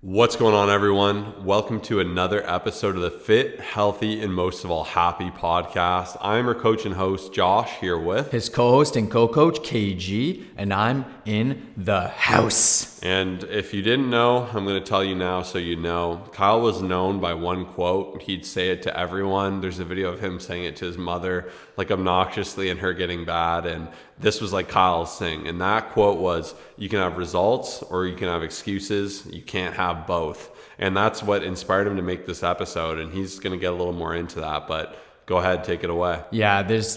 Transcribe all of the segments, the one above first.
What's going on, everyone? Welcome to another episode of the Fit, Healthy, and most of all, Happy podcast. I'm your coach and host, Josh, here with his co-host and co-coach, KG, and I'm in the house. And if you didn't know, I'm going to tell you now so you know. Kyle was known by one quote. He'd say it to everyone. There's a video of him saying it to his mother, like obnoxiously, and her getting bad. And this was like Kyle's thing. And that quote was, you can have results or you can have excuses. You can't have both. And that's what inspired him to make this episode. And he's going to get a little more into that, but go ahead, take it away. Yeah, this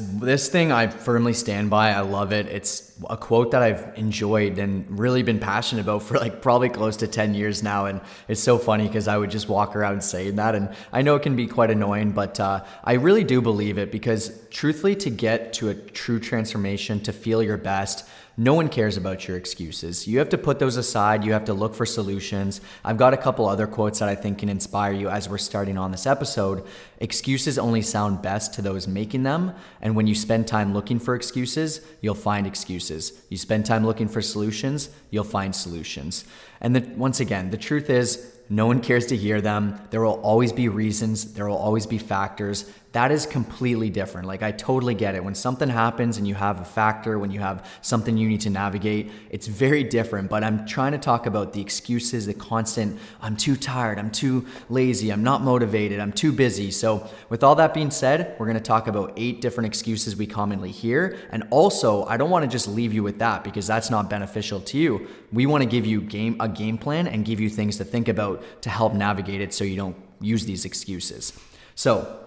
thing I firmly stand by. I love it. It's a quote that I've enjoyed and really been passionate about for like probably close to 10 years now. And it's so funny because I would just walk around saying that. And I know it can be quite annoying, but I really do believe it because truthfully, to get to a true transformation, to feel your best, no one cares about your excuses. You have to put those aside. You have to look for solutions. I've got a couple other quotes that I think can inspire you as we're starting on this episode. Excuses only sound best to those making them. And when you spend time looking for excuses, you'll find excuses. You spend time looking for solutions, you'll find solutions. And once again, the truth is, no one cares to hear them. There will always be reasons. There will always be factors. That is completely different. Like, I totally get it. When something happens and you have a factor, when you have something you need to navigate, it's very different. But I'm trying to talk about the excuses, the constant, I'm too tired, I'm too lazy, I'm not motivated, I'm too busy. So with all that being said, we're going to talk about 8 different excuses we commonly hear. And also, I don't want to just leave you with that because that's not beneficial to you. We want to give you a game plan and give you things to think about to help navigate it so you don't use these excuses. So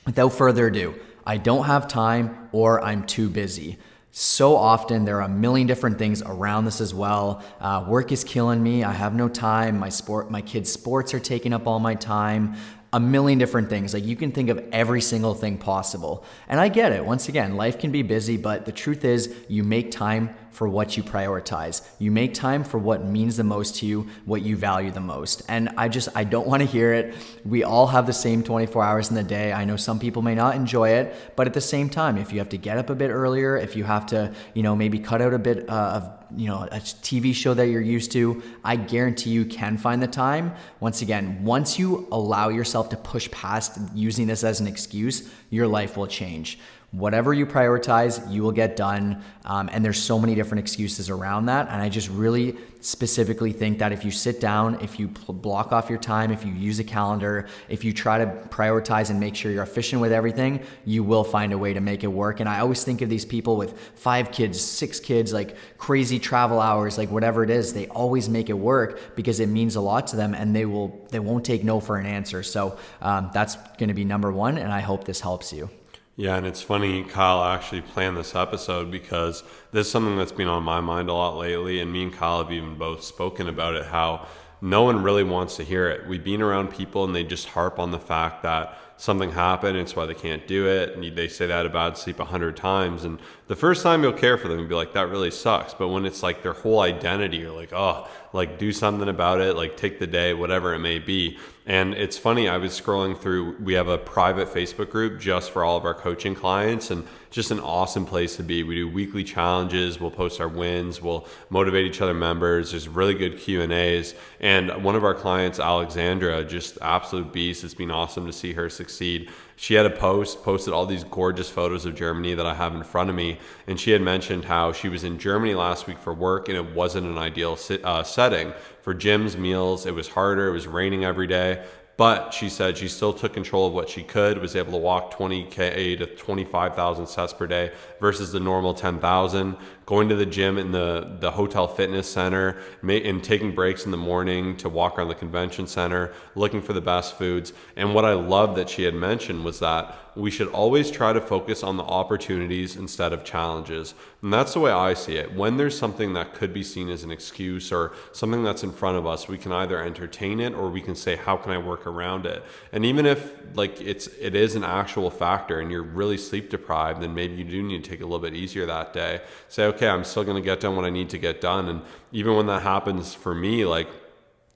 without further ado, I don't have time or I'm too busy. So often there are a million different things around this as well. Work is killing me. I have no time. My kids' sports are taking up all my time. A million different things. Like, you can think of every single thing possible. And I get it. Once again, life can be busy, but the truth is you make time for what you prioritize. You make time for what means the most to you, what you value the most. And I don't want to hear it. We all have the same 24 hours in the day. I know some people may not enjoy it, but at the same time, if you have to get up a bit earlier, if you have to, maybe cut out a bit of a TV show that you're used to, I guarantee you can find the time. Once again, once you allow yourself to push past using this as an excuse, your life will change. Whatever you prioritize, you will get done. And there's so many different excuses around that. And I just really specifically think that if you sit down, if you block off your time, if you use a calendar, if you try to prioritize and make sure you're efficient with everything, you will find a way to make it work. And I always think of these people with 5 kids, 6 kids, like crazy travel hours, like whatever it is, they always make it work because it means a lot to them and they won't take no for an answer. So that's going to be number 1. And I hope this helps you. Yeah, and it's funny, Kyle actually planned this episode because this is something that's been on my mind a lot lately, and me and Kyle have even both spoken about it, how no one really wants to hear it. We've been around people and they just harp on the fact that something happened, it's why they can't do it, and they say that about sleep 100 times, and the first time you'll care for them and be like, that really sucks, but when it's like their whole identity, you're like, oh, like do something about it, like take the day, whatever it may be. And it's funny, I was scrolling through, we have a private Facebook group just for all of our coaching clients, and just an awesome place to be. We do weekly challenges, we'll post our wins, we'll motivate each other members, there's really good Q&As, and one of our clients, Alexandra, just absolute beast. It's been awesome to see her succeed. She had posted all these gorgeous photos of Germany that I have in front of me, and she had mentioned how she was in Germany last week for work and it wasn't an ideal setting for gyms, meals. It was harder, it was raining every day. But she said she still took control of what she could, was able to walk 20K to 25,000 steps per day versus the normal 10,000, going to the gym in the hotel fitness center, and taking breaks in the morning to walk around the convention center, looking for the best foods. And what I love that she had mentioned was that we should always try to focus on the opportunities instead of challenges. And that's the way I see it. When there's something that could be seen as an excuse or something that's in front of us, we can either entertain it or we can say, how can I work around it? And even if like it is an actual factor and you're really sleep deprived, then maybe you do need to take it a little bit easier that day. Say, okay, I'm still going to get done what I need to get done. And even when that happens for me, like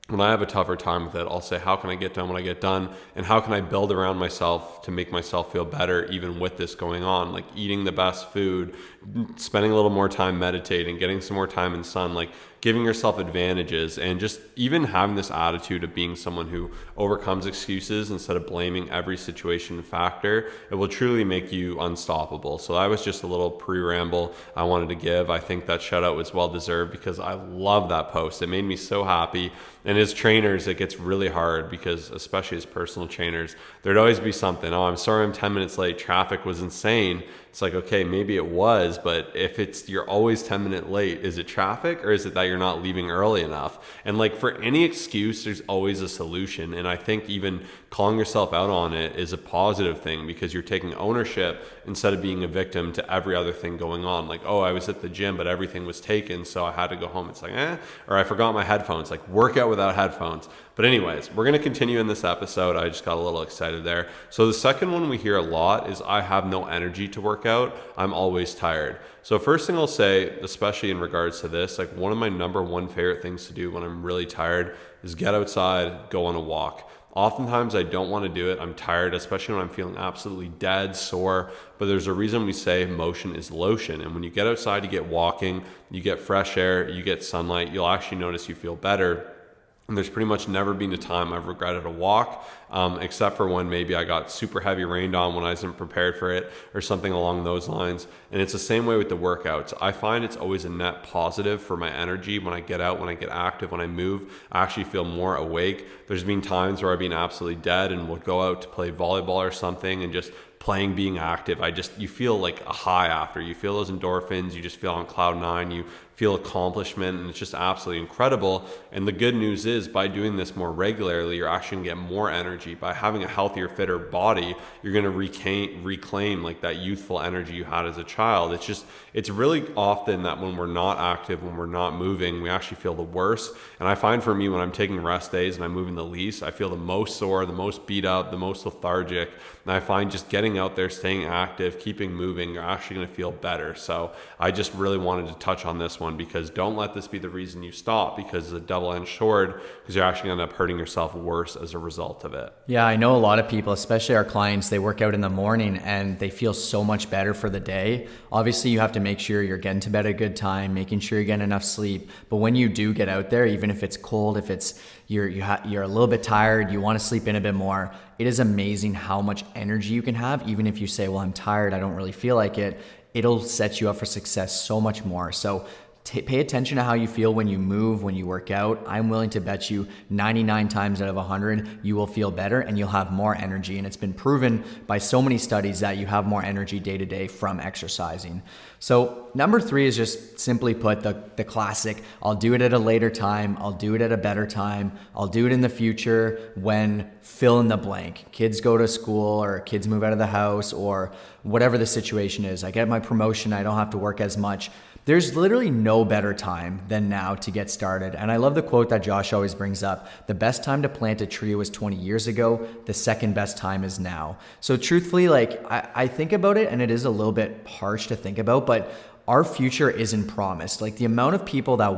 when I have a tougher time with it, I'll say, how can I get done what I get done? And how can I build around myself to make myself feel better even with this going on? Like eating the best food, spending a little more time meditating, getting some more time in sun, like giving yourself advantages, and just even having this attitude of being someone who overcomes excuses instead of blaming every situation and factor, it will truly make you unstoppable. So that was just a little pre-ramble I wanted to give. I think that shout out was well deserved because I love that post. It made me so happy. And as trainers, it gets really hard because, especially as personal trainers, there'd always be something. Oh, I'm sorry, I'm 10 minutes late. Traffic was insane. It's like, okay, maybe it was, but if you're always 10 minutes late, is it traffic or is it that you're not leaving early enough? And like for any excuse, there's always a solution. And I think even calling yourself out on it is a positive thing because you're taking ownership instead of being a victim to every other thing going on. Like, oh, I was at the gym, but everything was taken, so I had to go home. It's like, or I forgot my headphones. Like, workout without headphones. But anyways, we're going to continue in this episode. I just got a little excited there. So the second one we hear a lot is I have no energy to work out. I'm always tired. So first thing I'll say, especially in regards to this, like one of my number one favorite things to do when I'm really tired is get outside, go on a walk. Oftentimes I don't want to do it. I'm tired, especially when I'm feeling absolutely dead, sore. But there's a reason we say motion is lotion. And when you get outside, you get walking, you get fresh air, you get sunlight, you'll actually notice you feel better. And there's pretty much never been a time I've regretted a walk, except for when maybe I got super heavy rained on when I wasn't prepared for it or something along those lines. And it's the same way with the workouts. I find it's always a net positive for my energy when I get out, when I get active, when I move. I actually feel more awake. There's been times where I've been absolutely dead and would go out to play volleyball or something and just playing, being active. You feel like a high after. You feel those endorphins, you just feel on cloud nine, you feel accomplishment, and it's just absolutely incredible. And the good news is by doing this more regularly, you're actually gonna get more energy. By having a healthier, fitter body, you're gonna reclaim like that youthful energy you had as a child. It's really often that when we're not active, when we're not moving, we actually feel the worst. And I find for me, when I'm taking rest days and I'm moving the least, I feel the most sore, the most beat up, the most lethargic. And I find just getting out there, staying active, keeping moving, you're actually gonna feel better. So I just really wanted to touch on this one because don't let this be the reason you stop, because it's a double-edged sword, because you're actually going to end up hurting yourself worse as a result of it. Yeah, I know a lot of people, especially our clients, they work out in the morning and they feel so much better for the day. Obviously, you have to make sure you're getting to bed at a good time, making sure you're getting enough sleep. But when you do get out there, even if it's cold, if it's you're a little bit tired, you want to sleep in a bit more, it is amazing how much energy you can have. Even if you say, well, I'm tired, I don't really feel like it, it'll set you up for success so much more. So pay attention to how you feel when you move, when you work out. I'm willing to bet you 99 times out of 100, you will feel better and you'll have more energy. And it's been proven by so many studies that you have more energy day to day from exercising. So number 3 is just simply put the classic, I'll do it at a later time. I'll do it at a better time. I'll do it in the future when fill in the blank. Kids go to school or kids move out of the house or whatever the situation is. I get my promotion. I don't have to work as much. There's literally no better time than now to get started. And I love the quote that Josh always brings up. The best time to plant a tree was 20 years ago. The second best time is now. So truthfully, like I think about it and it is a little bit harsh to think about, but our future isn't promised. Like the amount of people that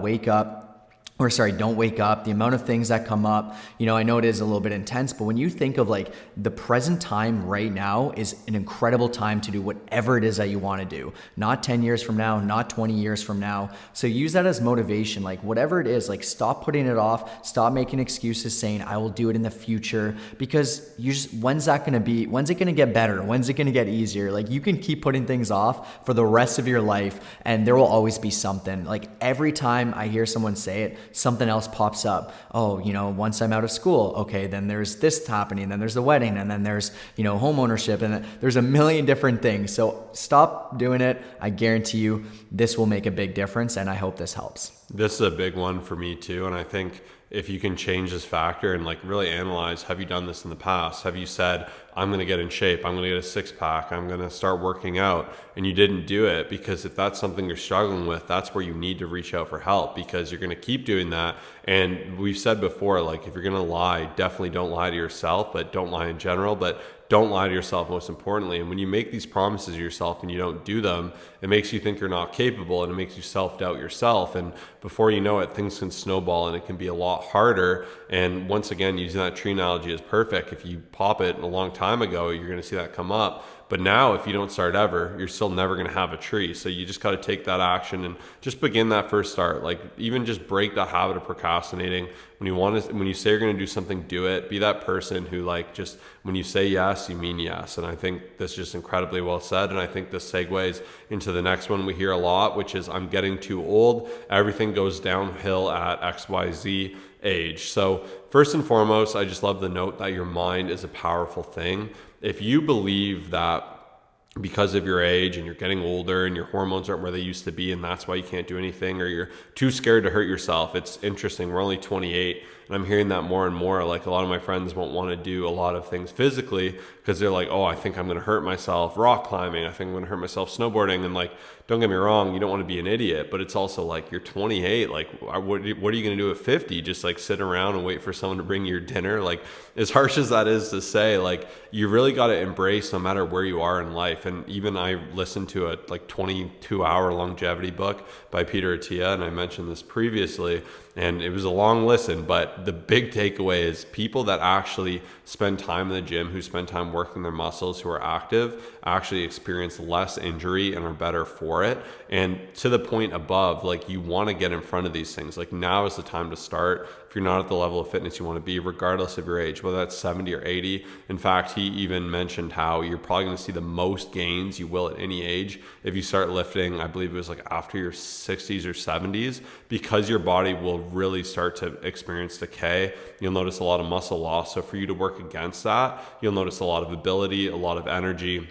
don't wake up, the amount of things that come up, I know it is a little bit intense, but when you think of like the present time right now is an incredible time to do whatever it is that you want to do, not 10 years from now, not 20 years from now. So use that as motivation, like whatever it is, like stop putting it off, stop making excuses saying I will do it in the future, because when's it going to get better? When's it going to get easier? Like you can keep putting things off for the rest of your life and there will always be something. Like every time I hear someone say it, something else pops up. Oh, once I'm out of school, okay, then there's this happening, then there's the wedding, and then there's, home ownership, and there's a million different things. So stop doing it. I guarantee you this will make a big difference, and I hope this helps. This is a big one for me too, and I think if you can change this factor and like really analyze, have you done this in the past? Have you said, I'm going to get in shape, I'm going to get a 6-pack, I'm going to start working out, and you didn't do it? Because if that's something you're struggling with, that's where you need to reach out for help, because you're going to keep doing that. And we've said before, like if you're going to lie, definitely don't lie to yourself, but don't lie in general, but don't lie to yourself most importantly. And when you make these promises to yourself and you don't do them, it makes you think you're not capable, and it makes you self-doubt yourself. And before you know it, things can snowball and it can be a lot harder. And once again, using that tree analogy is perfect. If you pop it a long time time ago, you're going to see that come up. But now, if you don't start ever, you're still never going to have a tree. So you just got to take that action and just begin that first start. Like, even just break the habit of procrastinating. When you say you're going to do something, do it. Be that person who, like, just when you say yes, you mean yes. And I think that's just incredibly well said. And I think this segues into the next one we hear a lot, which is, I'm getting too old. Everything goes downhill at XYZ age. So first and foremost, I just love the note that your mind is a powerful thing. If you believe that because of your age and you're getting older and your hormones aren't where they used to be and that's why you can't do anything, or you're too scared to hurt yourself, it's interesting. We're only 28 and I'm hearing that more and more. Like, a lot of my friends won't want to do a lot of things physically because they're like, oh, I think I'm going to hurt myself rock climbing. I think I'm going to hurt myself snowboarding. And like, don't get me wrong, you don't want to be an idiot, but it's also like, you're 28. Like, what are you going to do at 50? Just like sit around and wait for someone to bring you your dinner? Like, as harsh as that is to say, like, you really got to embrace no matter where you are in life. And even I listened to a like 22-hour longevity book by Peter Attia, and I mentioned this previously, and it was a long listen, but the big takeaway is people that actually spend time in the gym, who spend time working their muscles, who are active, actually experience less injury and are better for it. And to the point above, like, you want to get in front of these things. Like, now is the time to start. If you're not at the level of fitness you want to be, regardless of your age, whether that's 70 or 80. In fact, he even mentioned how you're probably going to see the most gains you will at any age if you start lifting, I believe it was like after your 60s or 70s, because your body will really start to experience decay. You'll notice a lot of muscle loss. So for you to work against that, you'll notice a lot of ability, a lot of energy,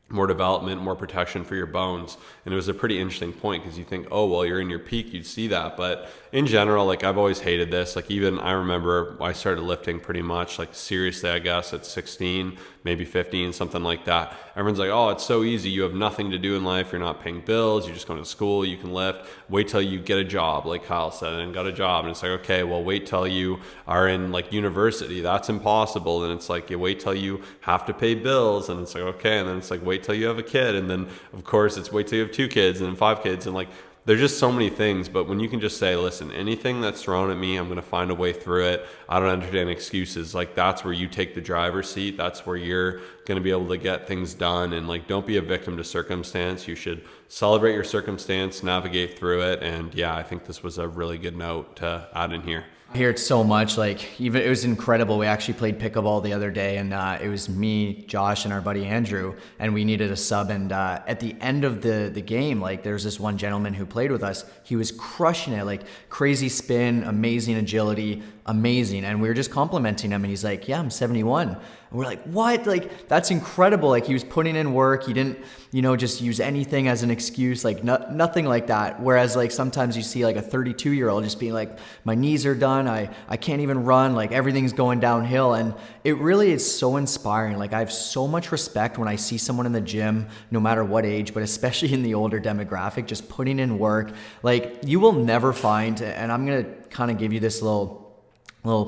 more development, more protection for your bones. And it was a pretty interesting point, because you think, oh, well, you're in your peak, you'd see that. But in general, like, I've always hated this. Like, even I remember I started lifting pretty much like seriously, I guess, at 16, maybe 15, something like that. Everyone's like, oh, it's so easy. You have nothing to do in life. You're not paying bills. You're just going to school. You can lift. Wait till you get a job, like Kyle said, and got a job. And it's like, okay, well, wait till you are in like university. That's impossible. And it's like, you wait till you have to pay bills. And it's like, okay. And then it's like, wait till you have a kid. And then of course it's wait till you have 2 kids and then 5 kids. And like, there's just so many things. But when you can just say, listen, anything that's thrown at me, I'm going to find a way through it. I don't entertain excuses. Like, that's where you take the driver's seat. That's where you're going to be able to get things done. And like, don't be a victim to circumstance. You should celebrate your circumstance, navigate through it. And yeah, I think this was a really good note to add in here. I hear it so much. Like, even it was incredible. We actually played pickleball the other day, and it was me, Josh, and our buddy Andrew, and we needed a sub. And at the end of the game, like, there's this one gentleman who played with us. He was crushing it, like crazy spin, amazing agility, amazing. And we were just complimenting him, and he's like, yeah, I'm 71. And we're like, what? Like, that's incredible. Like, he was putting in work. He didn't, just use anything as an excuse, like nothing like that. Whereas like sometimes you see like a 32-year-old just being like, my knees are done. I can't even run. Like, everything's going downhill. And it really is so inspiring. Like, I have so much respect when I see someone in the gym, no matter what age, but especially in the older demographic, just putting in work. Like, you will never find, and I'm going to kind of give you this little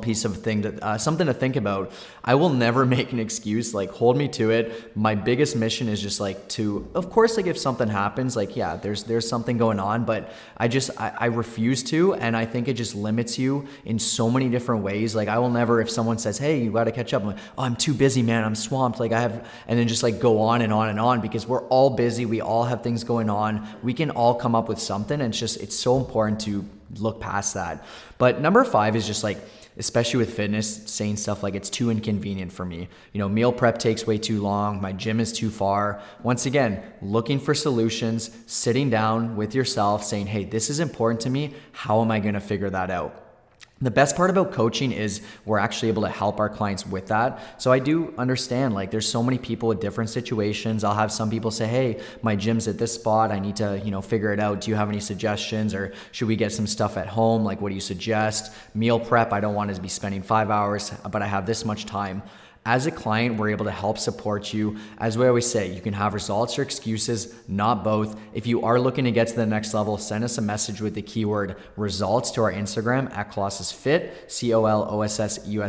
piece of thing that something to think about. I will never make an excuse. Like, hold me to it. My biggest mission is just like to, of course, like if something happens, like, yeah, there's something going on, but I refuse to. And I think it just limits you in so many different ways. Like, I will never, if someone says, hey, you got to catch up, I'm like, oh, I'm too busy, man, I'm swamped. Like, and then just like go on and on and on, because we're all busy. We all have things going on. We can all come up with something. And it's so important to look past that. But number 5 is just like, especially with fitness, saying stuff like, it's too inconvenient for me. Meal prep takes way too long. My gym is too far. Once again, looking for solutions, sitting down with yourself, saying, hey, this is important to me. How am I going to figure that out? The best part about coaching is we're actually able to help our clients with that. So I do understand, like, there's so many people with different situations. I'll have some people say, hey, my gym's at this spot. I need to, figure it out. Do you have any suggestions, or should we get some stuff at home? Like, what do you suggest? Meal prep, I don't want to be spending 5 hours, but I have this much time. As a client, we're able to help support you. As we always say, you can have results or excuses, not both. If you are looking to get to the next level, send us a message with the keyword results to our Instagram at Colossus Fit, COLOSSUSFIT.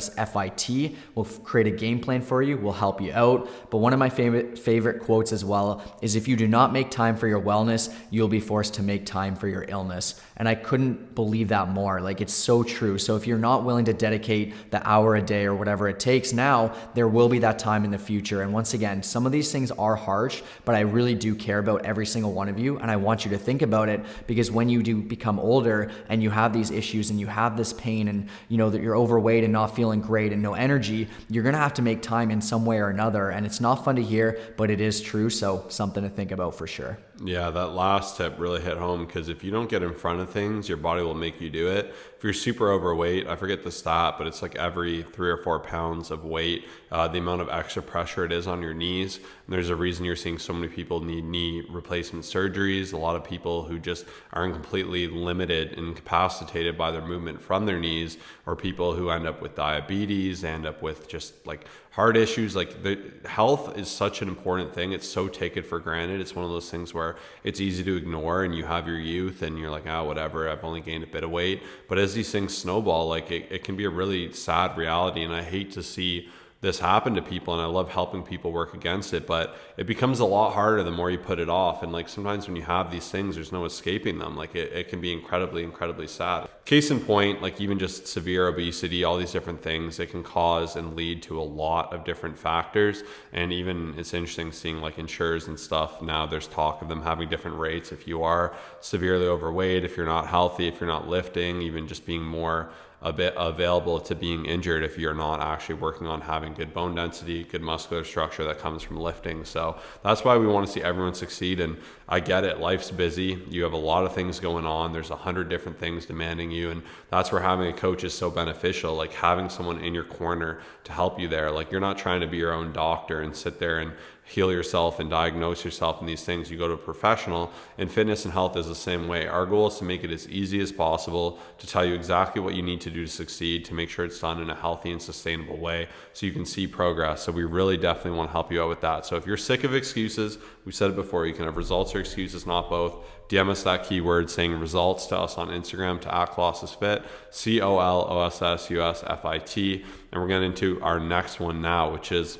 We'll create a game plan for you. We'll help you out. But one of my favorite quotes as well is, if you do not make time for your wellness, you'll be forced to make time for your illness. And I couldn't believe that more. Like, it's so true. So if you're not willing to dedicate the hour a day or whatever it takes now, there will be that time in the future. And once again, some of these things are harsh, but I really do care about every single one of you. And I want you to think about it, because when you do become older and you have these issues and you have this pain and you know that you're overweight and not feeling great and no energy, you're going to have to make time in some way or another. And it's not fun to hear, but it is true. So something to think about for sure. Yeah, that last tip really hit home, because if you don't get in front of things, your body will make you do it. If you're super overweight, I forget the stat, but it's like every 3 or 4 pounds of weight, the amount of extra pressure it is on your knees. And there's a reason you're seeing so many people need knee replacement surgeries. A lot of people who just aren't completely limited and incapacitated by their movement from their knees, or people who end up with diabetes, end up with just like heart issues. Like, the health is such an important thing. It's so taken for granted. It's one of those things where it's easy to ignore, and you have your youth and you're like, oh, whatever, I've only gained a bit of weight. But as these things snowball, like it can be a really sad reality. And I hate to see this happen to people, and I love helping people work against it, but it becomes a lot harder the more you put it off. And like, sometimes when you have these things, there's no escaping them. Like, it can be incredibly sad. Case in point, like even just severe obesity, all these different things, it can cause and lead to a lot of different factors. And even it's interesting seeing like insurers and stuff, now there's talk of them having different rates if you are severely overweight, if you're not healthy, if you're not lifting, even just being more a bit available to being injured if you're not actually working on having good bone density, good muscular structure that comes from lifting. So that's why we want to see everyone succeed. And I get it, life's busy. You have a lot of things going on. There's 100 different things demanding you. And that's where having a coach is so beneficial, like having someone in your corner to help you there. Like, you're not trying to be your own doctor and sit there and heal yourself and diagnose yourself in these things. You go to a professional, and fitness and health is the same way. Our goal is to make it as easy as possible, to tell you exactly what you need to do to succeed, to make sure it's done in a healthy and sustainable way so you can see progress. So we really definitely want to help you out with that. So if you're sick of excuses, we said it before, you can have results or excuses, not both. DM us that keyword saying results to us on Instagram to @ColossusFit, COLOSSUSFIT. And we're getting into our next one now, which is,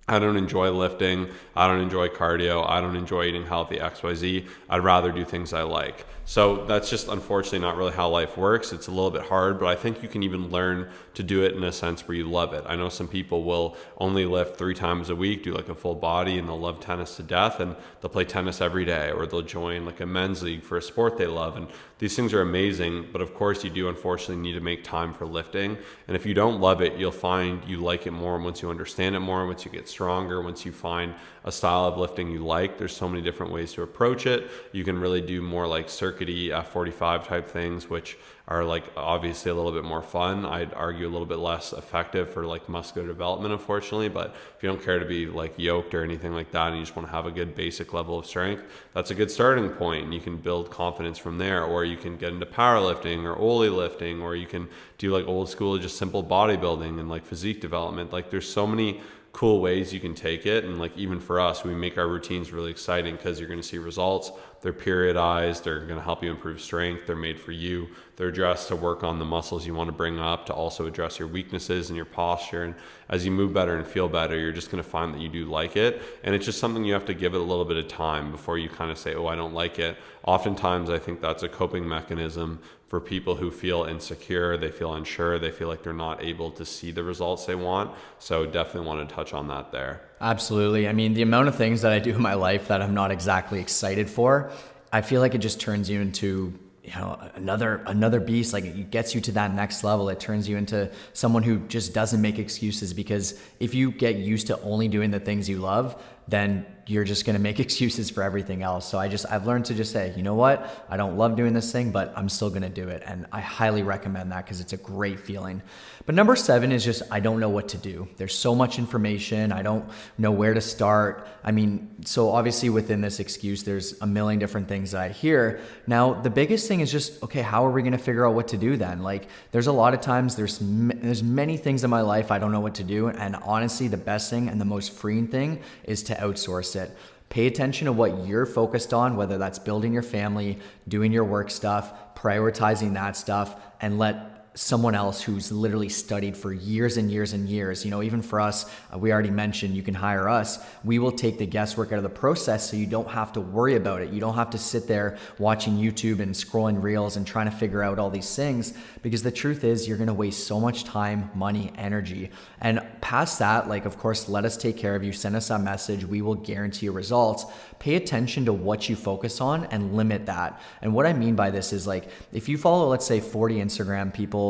I don't enjoy lifting, I don't enjoy cardio, I don't enjoy eating healthy, XYZ. I'd rather do things I like. So that's just unfortunately not really how life works. It's a little bit hard, but I think you can even learn to do it in a sense where you love it. I know some people will only lift 3 times a week, do like a full body, and they'll love tennis to death, and they'll play tennis every day, or they'll join like a men's league for a sport they love. And these things are amazing, but of course you do unfortunately need to make time for lifting. And if you don't love it, you'll find you like it more once you understand it more, once you get stronger, once you find a style of lifting you like. There's so many different ways to approach it. You can really do more like circuity F45 type things, which are like obviously a little bit more fun. I'd argue a little bit less effective for like muscular development, unfortunately. But if you don't care to be like yoked or anything like that, and you just want to have a good basic level of strength, that's a good starting point, and you can build confidence from there. Or you can get into powerlifting or Oli lifting, or you can do like old school, just simple bodybuilding and like physique development. Like, there's so many cool ways you can take it. And like, even for us, we make our routines really exciting because you're going to see results. They're periodized, they're going to help you improve strength, they're made for you, they're addressed to work on the muscles you want to bring up, to also address your weaknesses and your posture. And as you move better and feel better, you're just going to find that you do like it. And it's just something you have to give it a little bit of time before you kind of say, oh, I don't like it. Oftentimes I think that's a coping mechanism for people who feel insecure, they feel unsure, they feel like they're not able to see the results they want. So definitely want to touch on that there. Absolutely. I mean, the amount of things that I do in my life that I'm not exactly excited for, I feel like it just turns you into, you know, another beast. Like, it gets you to that next level. It turns you into someone who just doesn't make excuses, because if you get used to only doing the things you love, then you're just going to make excuses for everything else. So I've learned to just say, you know what? I don't love doing this thing, but I'm still going to do it. And I highly recommend that, because it's a great feeling. But number 7 is just, I don't know what to do. There's so much information. I don't know where to start. I mean, so obviously within this excuse, there's a million different things that I hear. Now, the biggest thing is just, okay, how are we going to figure out what to do then? Like, there's a lot of times, there's many things in my life I don't know what to do. And honestly, the best thing and the most freeing thing is to outsource it. Pay attention to what you're focused on, whether that's building your family, doing your work stuff, prioritizing that stuff, and let someone else who's literally studied for years and years and years. You know, even for us, we already mentioned you can hire us. We will take the guesswork out of the process so you don't have to worry about it. You don't have to sit there watching YouTube and scrolling reels and trying to figure out all these things, because the truth is you're going to waste so much time, money, energy. And past that, like, of course, let us take care of you. Send us that message. We will guarantee you results. Pay attention to what you focus on and limit that. And what I mean by this is, like, if you follow, let's say, 40 Instagram people,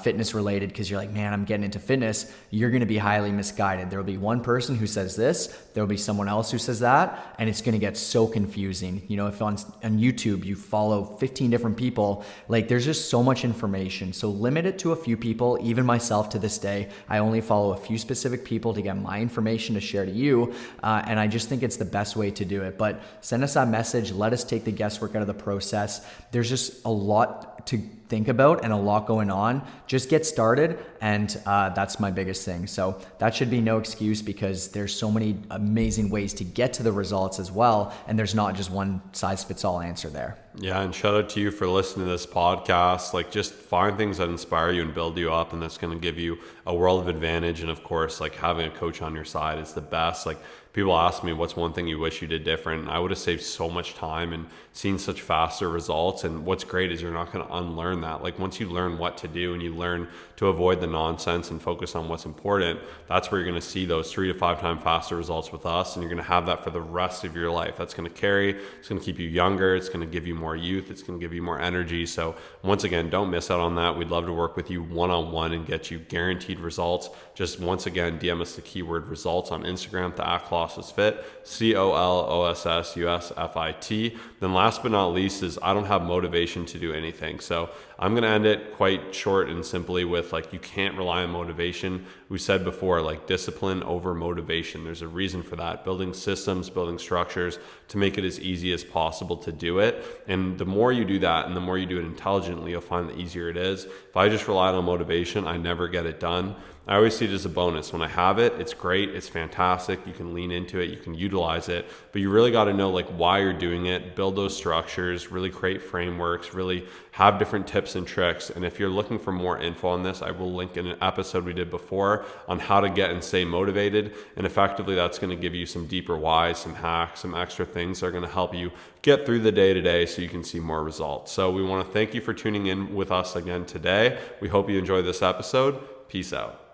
fitness related, because you're like, man, I'm getting into fitness, you're going to be highly misguided. There will be one person who says this, there will be someone else who says that, and it's going to get so confusing. You know, if on YouTube you follow 15 different people, like, there's just so much information. So limit it to a few people. Even myself, to this day, I only follow a few specific people to get my information to share to you, and I just think it's the best way to do it. But send us that message. Let us take the guesswork out of the process. There's just a lot to think about and a lot going on. Just get started, and that's my biggest thing. So that should be no excuse, because there's so many amazing ways to get to the results as well, and there's not just one size fits all answer there. Yeah, and shout out to you for listening to this podcast. Like, just find things that inspire you and build you up, and that's going to give you a world of advantage. And of course, like, having a coach on your side is the best. Like, people ask me, what's one thing you wish you did different? I would have saved so much time and seen such faster results. And what's great is you're not going to unlearn that. Like, once you learn what to do and you learn to avoid the nonsense and focus on what's important, that's where you're going to see those 3 to 5 times faster results with us. And you're going to have that for the rest of your life. That's going to carry. It's going to keep you younger. It's going to give you more youth. It's going to give you more energy. So once again, don't miss out on that. We'd love to work with you one-on-one and get you guaranteed results. Just once again, DM us the keyword results on Instagram to @ColossusFit, ColossusUSFIT. Then last but not least is, I don't have motivation to do anything. So I'm going to end it quite short and simply with, like, you can't rely on motivation. We said before, like, discipline over motivation. There's a reason for that. Building systems, building structures to make it as easy as possible to do it. And the more you do that and the more you do it intelligently, you'll find the easier it is. If I just relied on motivation, I never get it done. I always see it as a bonus. When I have it, it's great, it's fantastic, you can lean into it, you can utilize it, but you really got to know, like, why you're doing it, build those structures, really create frameworks, really have different tips and tricks. And if you're looking for more info on this, I will link in an episode we did before on how to get and stay motivated. And effectively, that's going to give you some deeper whys, some hacks, some extra things that are going to help you get through the day to day so you can see more results. So we want to thank you for tuning in with us again today. We hope you enjoyed this episode. Peace out.